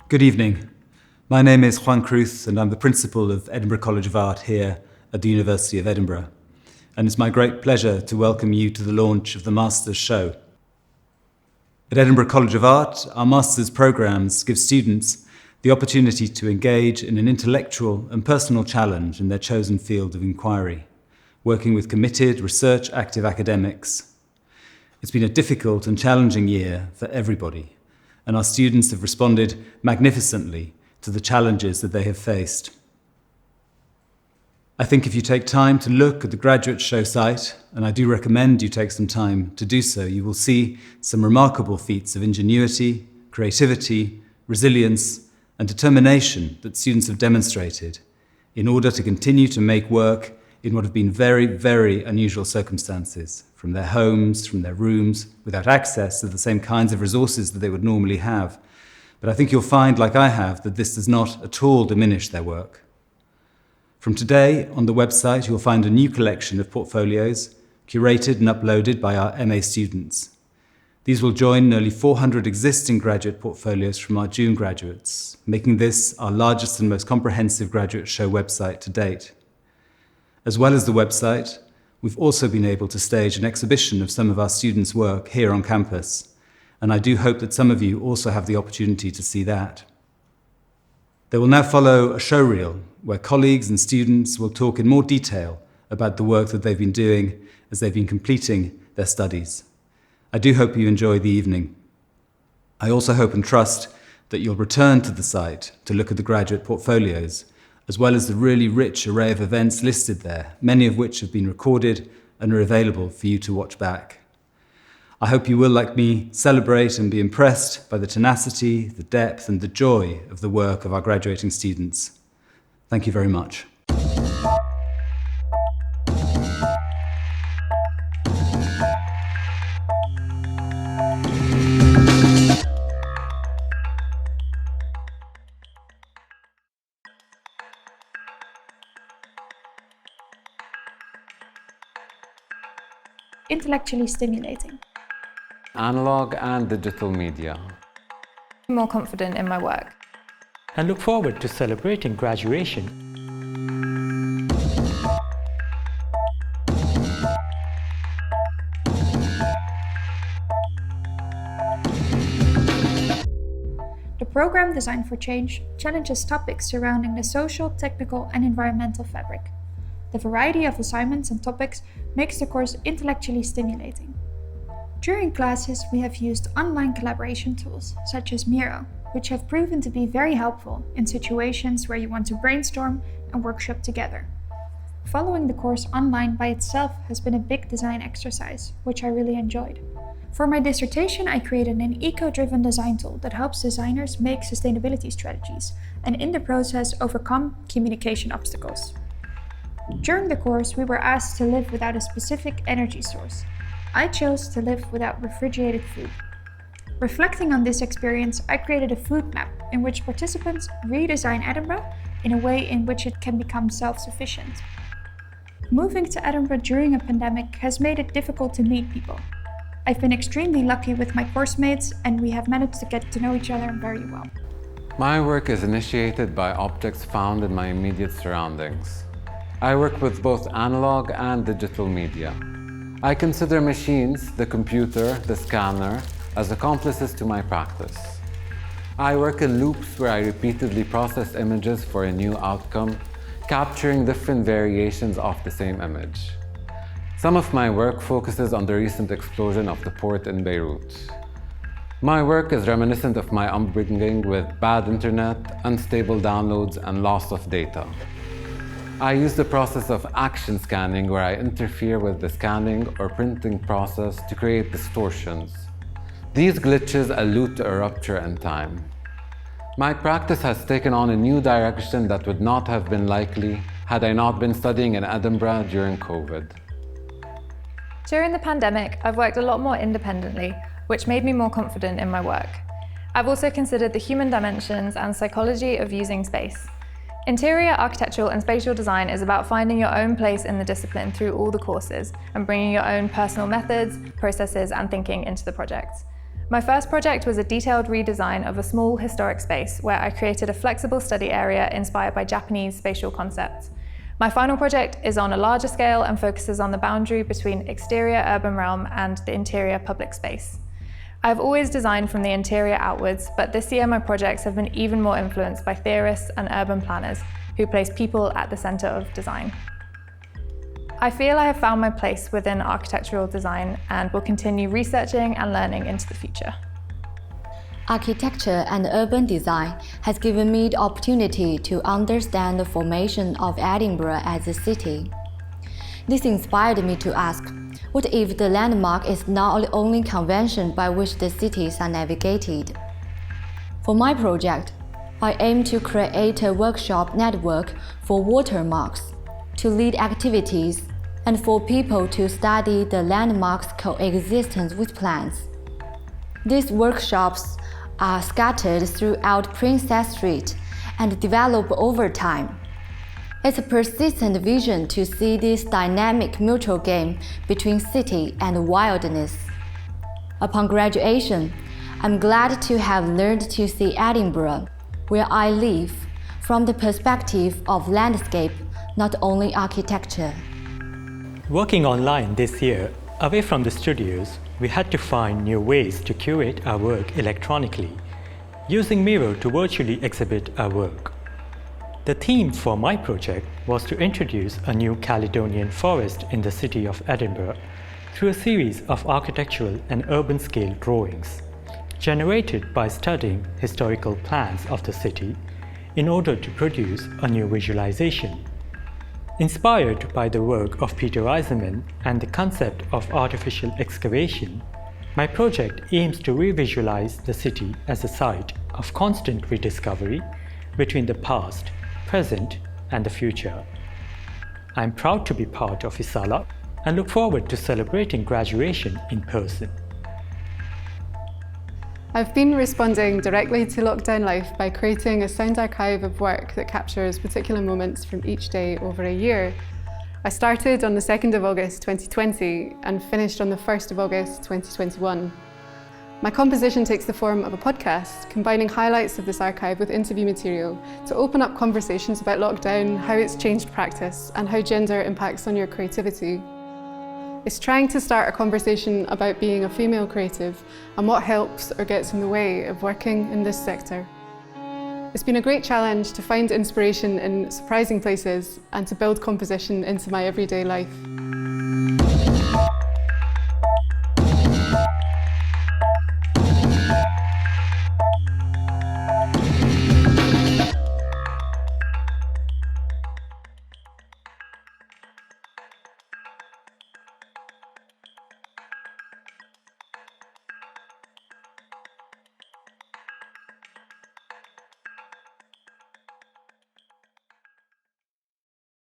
Good evening. My name is Juan Cruz and I'm the principal of Edinburgh College of Art here at the University of Edinburgh. And it's my great pleasure to welcome you to the launch of the Masters show. At Edinburgh College of Art, our Masters programmes give students the opportunity to engage in an intellectual and personal challenge in their chosen field of inquiry, working with committed, research-active academics. It's been a difficult and challenging year for everybody, and our students have responded magnificently to the challenges that they have faced. I think if you take time to look at the graduate show site, and I do recommend you take some time to do so, you will see some remarkable feats of ingenuity, creativity, resilience, and determination that students have demonstrated in order to continue to make work in what have been very, very unusual circumstances, from their homes, from their rooms, without access to the same kinds of resources that they would normally have. But I think you'll find, like I have, that this does not at all diminish their work. From today, on the website, you'll find a new collection of portfolios curated and uploaded by our MA students. These will join nearly 400 existing graduate portfolios from our June graduates, making this our largest and most comprehensive graduate show website to date. As well as the website, we've also been able to stage an exhibition of some of our students' work here on campus, and I do hope that some of you also have the opportunity to see that. There will now follow a showreel where colleagues and students will talk in more detail about the work that they've been doing as they've been completing their studies. I do hope you enjoy the evening. I also hope and trust that you'll return to the site to look at the graduate portfolios, as well as the really rich array of events listed there, many of which have been recorded and are available for you to watch back. I hope you will, like me, celebrate and be impressed by the tenacity, the depth, and the joy of the work of our graduating students. Thank you very much. Intellectually stimulating. Analog and digital media. More confident in my work. And look forward to celebrating graduation. The program Design for Change challenges topics surrounding the social, technical, and environmental fabric. The variety of assignments and topics makes the course intellectually stimulating. During classes, we have used online collaboration tools, such as Miro, which have proven to be very helpful in situations where you want to brainstorm and workshop together. Following the course online by itself has been a big design exercise, which I really enjoyed. For my dissertation, I created an eco-driven design tool that helps designers make sustainability strategies and in the process overcome communication obstacles. During the course, we were asked to live without a specific energy source. I chose to live without refrigerated food. Reflecting on this experience, I created a food map in which participants redesign Edinburgh in a way in which it can become self-sufficient. Moving to Edinburgh during a pandemic has made it difficult to meet people. I've been extremely lucky with my course mates and we have managed to get to know each other very well. My work is initiated by objects found in my immediate surroundings. I work with both analog and digital media. I consider machines, the computer, the scanner, as accomplices to my practice. I work in loops where I repeatedly process images for a new outcome, capturing different variations of the same image. Some of my work focuses on the recent explosion of the port in Beirut. My work is reminiscent of my upbringing with bad internet, unstable downloads, and loss of data. I use the process of action scanning where I interfere with the scanning or printing process to create distortions. These glitches allude to a rupture in time. My practice has taken on a new direction that would not have been likely had I not been studying in Edinburgh during COVID. During the pandemic, I've worked a lot more independently, which made me more confident in my work. I've also considered the human dimensions and psychology of using space. Interior architectural and spatial design is about finding your own place in the discipline through all the courses and bringing your own personal methods, processes, and thinking into the project. My first project was a detailed redesign of a small historic space where I created a flexible study area inspired by Japanese spatial concepts. My final project is on a larger scale and focuses on the boundary between exterior urban realm and the interior public space. I've always designed from the interior outwards, but this year my projects have been even more influenced by theorists and urban planners who place people at the centre of design. I feel I have found my place within architectural design and will continue researching and learning into the future. Architecture and urban design has given me the opportunity to understand the formation of Edinburgh as a city. This inspired me to ask, what if the landmark is not the only convention by which the cities are navigated? For my project, I aim to create a workshop network for watermarks, to lead activities, and for people to study the landmark's coexistence with plants. These workshops are scattered throughout Princess Street and develop over time. It's a persistent vision to see this dynamic mutual game between city and wilderness. Upon graduation, I'm glad to have learned to see Edinburgh, where I live, from the perspective of landscape, not only architecture. Working online this year, away from the studios, we had to find new ways to curate our work electronically, using Miro to virtually exhibit our work. The theme for my project was to introduce a new Caledonian forest in the city of Edinburgh through a series of architectural and urban scale drawings, generated by studying historical plans of the city in order to produce a new visualization. Inspired by the work of Peter Eisenman and the concept of artificial excavation, my project aims to revisualize the city as a site of constant rediscovery between the past, present, and the future. I am proud to be part of Rizkallah and look forward to celebrating graduation in person. I've been responding directly to lockdown life by creating a sound archive of work that captures particular moments from each day over a year. I started on the 2nd of August 2020 and finished on the 1st of August 2021. My composition takes the form of a podcast, combining highlights of this archive with interview material to open up conversations about lockdown, how it's changed practice, and how gender impacts on your creativity. It's trying to start a conversation about being a female creative and what helps or gets in the way of working in this sector. It's been a great challenge to find inspiration in surprising places and to build composition into my everyday life.